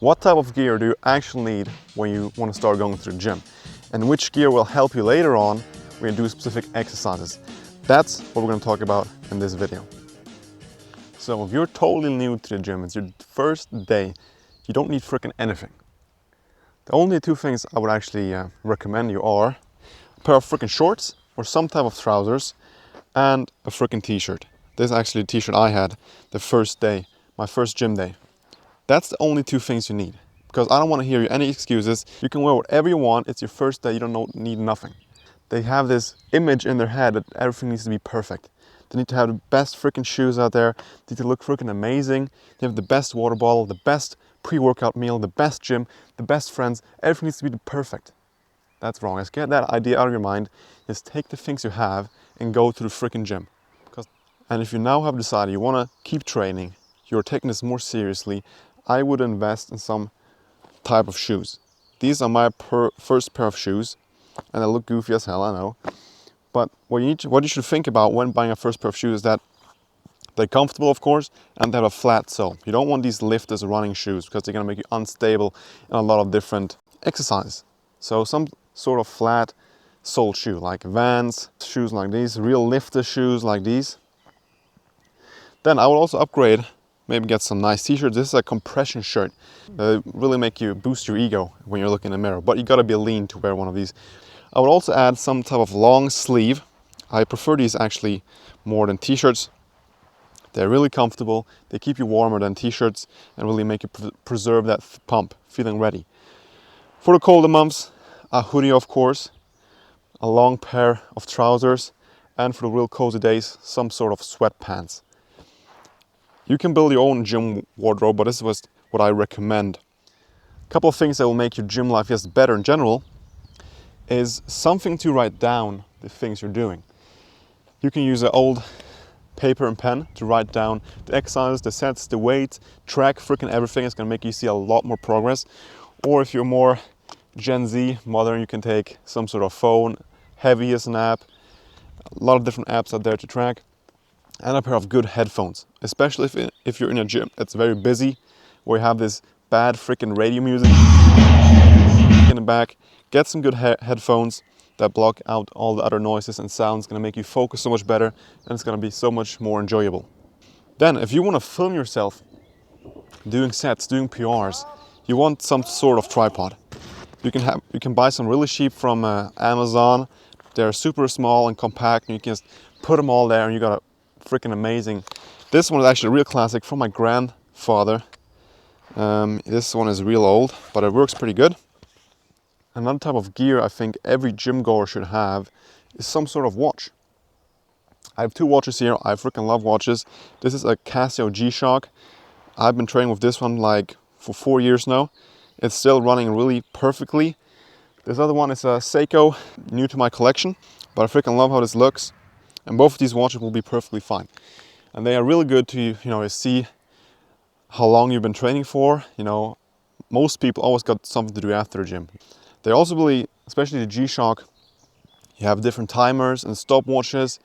What type of gear do you actually need when you want to start going to the gym? And which gear will help you later on when you do specific exercises? That's what we're going to talk about in this video. So if you're totally new to the gym, it's your first day, you don't need freaking anything. The only two things I would actually recommend you are a pair of freaking shorts or some type of trousers and a freaking t-shirt. This is actually the t-shirt I had the first day, my first gym day. That's the only two things you need, because I don't want to hear any excuses. You can wear whatever you want. It's your first day. You don't need nothing. They have this image in their head that everything needs to be perfect. They need to have the best freaking shoes out there. They need to look freaking amazing. They have the best water bottle, the best pre-workout meal, the best gym, the best friends. Everything needs to be perfect. That's wrong. Just get that idea out of your mind. Just take the things you have and go to the freaking gym. And if you now have decided you want to keep training, you're taking this more seriously, I would invest in some type of shoes. These are my first pair of shoes, and they look goofy as hell, I know. But what you should think about when buying a first pair of shoes is that they're comfortable, of course, and they have a flat sole. You don't want these lifters running shoes because they're going to make you unstable in a lot of different exercises. So some sort of flat sole shoe, like Vans shoes like these, real lifter shoes like these. Then I will also upgrade, maybe get some nice t-shirts. This is a compression shirt. They really make you boost your ego when you're looking in the mirror, but you gotta be lean to wear one of these. I would also add some type of long sleeve. I prefer these actually more than t-shirts. They're really comfortable. They keep you warmer than t-shirts and really make you preserve that pump, feeling ready. For the colder months, a hoodie of course, a long pair of trousers, and for the real cozy days, some sort of sweatpants. You can build your own gym wardrobe, but this was what I recommend. A couple of things that will make your gym life just better in general is something to write down the things you're doing. You can use an old paper and pen to write down the exercises, the sets, the weights, track freaking everything. It's gonna make you see a lot more progress. Or if you're more Gen Z, modern, you can take some sort of phone. Heavy is an app. A lot of different apps out there to track. And a pair of good headphones, especially if you're in a gym that's very busy, where you have this bad freaking radio music in the back. Get some good headphones that block out all the other noises and sounds. It's gonna make you focus so much better, and it's gonna be so much more enjoyable. Then, if you want to film yourself doing sets, doing PRs, you want some sort of tripod. You can buy some really cheap from Amazon. They're super small and compact, and you can just put them all there, and you got a freaking amazing. This one is actually a real classic from my grandfather. This one is real old, but it works pretty good. Another type of gear I think every gym goer should have is some sort of watch. I have two watches here. I freaking love watches. This is a Casio G-Shock. I've been training with this one like for 4 years now. It's still running really perfectly. This other one is a Seiko, new to my collection, but I freaking love how this looks. And both of these watches will be perfectly fine. And they are really good to, see how long you've been training for. Most people always got something to do after the gym. They also really, especially the G-Shock, you have different timers and stopwatches.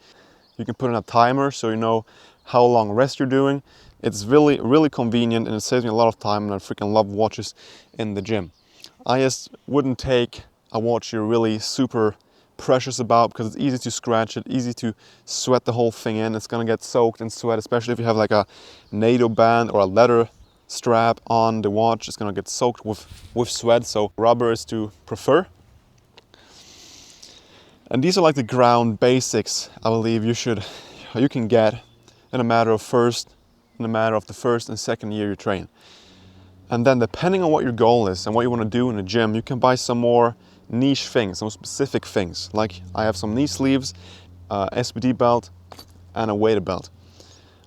You can put in a timer so you know how long rest you're doing. It's really, really convenient, and it saves me a lot of time, and I freaking love watches in the gym. I just wouldn't take a watch you're really super precious about, because it's easy to scratch it, easy to sweat the whole thing in. It's gonna get soaked in sweat, especially if you have like a NATO band or a leather strap on the watch. It's gonna get soaked with sweat, so rubber is to prefer. And these are like the ground basics I believe you can get in a matter of the first and second year you train. And then depending on what your goal is and what you want to do in the gym, you can buy some more niche things, some specific things. Like I have some knee sleeves, SBD belt, and a weighted belt.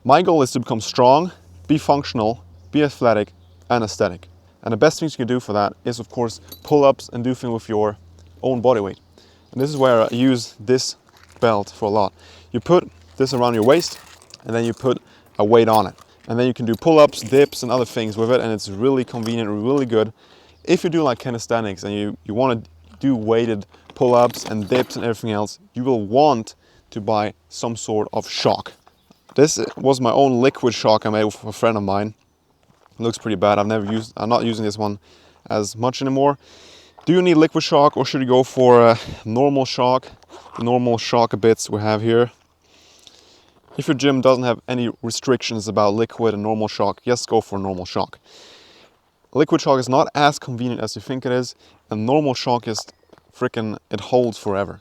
My goal is to become strong, be functional, be athletic, and aesthetic. And the best things you can do for that is, of course, pull-ups and do things with your own body weight. And this is where I use this belt for a lot. You put this around your waist, and then you put a weight on it. And then you can do pull-ups, dips, and other things with it, and it's really convenient, really good. If you do like calisthenics and you want to do weighted pull-ups and dips and everything else, you will want to buy some sort of shock. This was my own liquid shock I made with a friend of mine. It looks pretty bad. I'm not using this one as much anymore. Do you need liquid shock, or should you go for a normal shock? The normal shock bits we have here. If your gym doesn't have any restrictions about liquid and normal shock, yes, go for normal shock. Liquid shock is not as convenient as you think it is, and normal shock is freaking, it holds forever.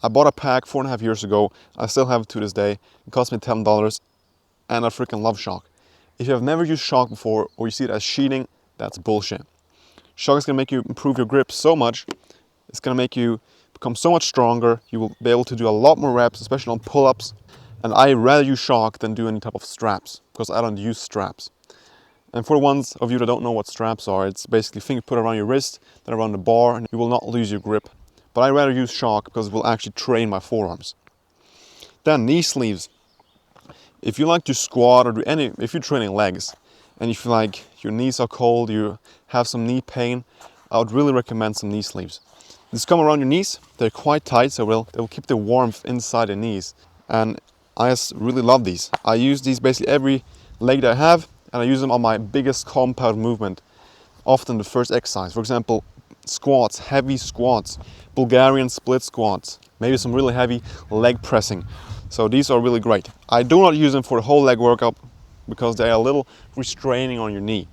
I bought a pack 4.5 years ago. I still have it to this day. It cost me $10, and I freaking love shock. If you have never used shock before, or you see it as cheating, that's bullshit. Shock is going to make you improve your grip so much. It's going to make you become so much stronger. You will be able to do a lot more reps, especially on pull-ups. And I rather use shock than do any type of straps, because I don't use straps. And for the ones of you that don't know what straps are, it's basically a thing you put around your wrist, then around the bar, and you will not lose your grip. But I rather use shock because it will actually train my forearms. Then knee sleeves. If you like to squat or do if you're training legs and you feel like your knees are cold, you have some knee pain, I would really recommend some knee sleeves. These come around your knees. They're quite tight, so they'll keep the warmth inside the knees. And I just really love these. I use these basically every leg that I have, and I use them on my biggest compound movement, often the first exercise. For example, squats, heavy squats, Bulgarian split squats, maybe some really heavy leg pressing. So these are really great. I do not use them for the whole leg workout because they are a little restraining on your knee.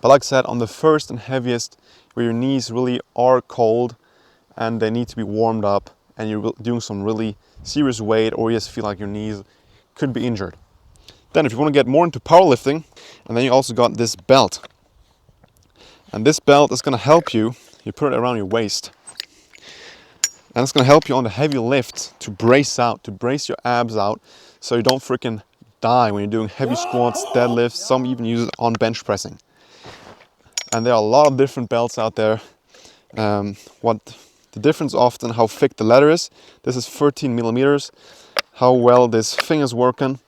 But like I said, on the first and heaviest, where your knees really are cold and they need to be warmed up, and you're doing some really serious weight, or you just feel like your knees could be injured. Then if you want to get more into powerlifting, and then you also got this belt. And this belt is going to help you put it around your waist. And it's going to help you on the heavy lifts to brace your abs out, so you don't freaking die when you're doing heavy squats, deadlifts. Some even use it on bench pressing. And there are a lot of different belts out there. What the difference often, how thick the leather is. This is 13 millimeters. How well this thing is working.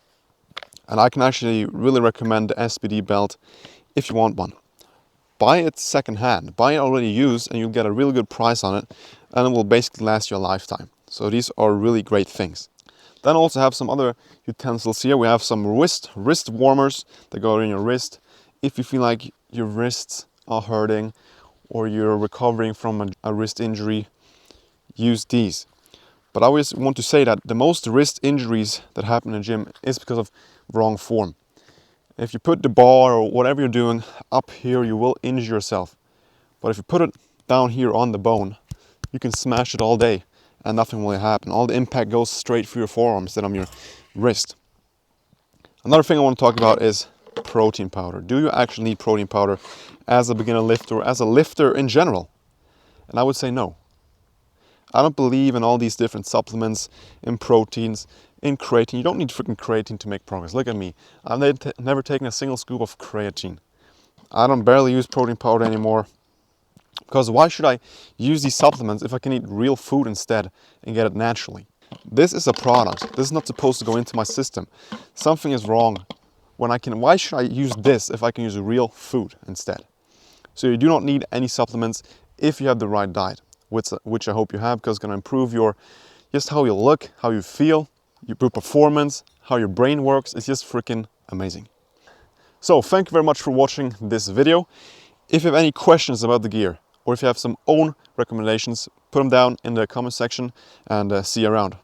And I can actually really recommend the SBD belt if you want one. Buy it secondhand. Buy it already used, and you'll get a really good price on it, and it will basically last you a lifetime. So these are really great things. Then also have some other utensils here. We have some wrist warmers that go in your wrist. If you feel like your wrists are hurting or you're recovering from a wrist injury, use these. But I always want to say that the most wrist injuries that happen in the gym is because of wrong form. If you put the bar or whatever you're doing up here, you will injure yourself. But if you put it down here on the bone, you can smash it all day and nothing will happen. All the impact goes straight through your forearm instead of your wrist. Another thing I want to talk about is protein powder. Do you actually need protein powder as a beginner lifter, or as a lifter in general? And I would say no. I don't believe in all these different supplements, in proteins, in creatine. You don't need freaking creatine to make progress. Look at me. I've never taken a single scoop of creatine. I don't barely use protein powder anymore. Because why should I use these supplements if I can eat real food instead and get it naturally? This is a product. This is not supposed to go into my system. Something is wrong. Why should I use this if I can use real food instead? So you do not need any supplements if you have the right diet, which I hope you have, because it's going to improve just how you look, how you feel, your performance, how your brain works. It's just freaking amazing. So thank you very much for watching this video. If you have any questions about the gear, or if you have some own recommendations, put them down in the comment section, and see you around.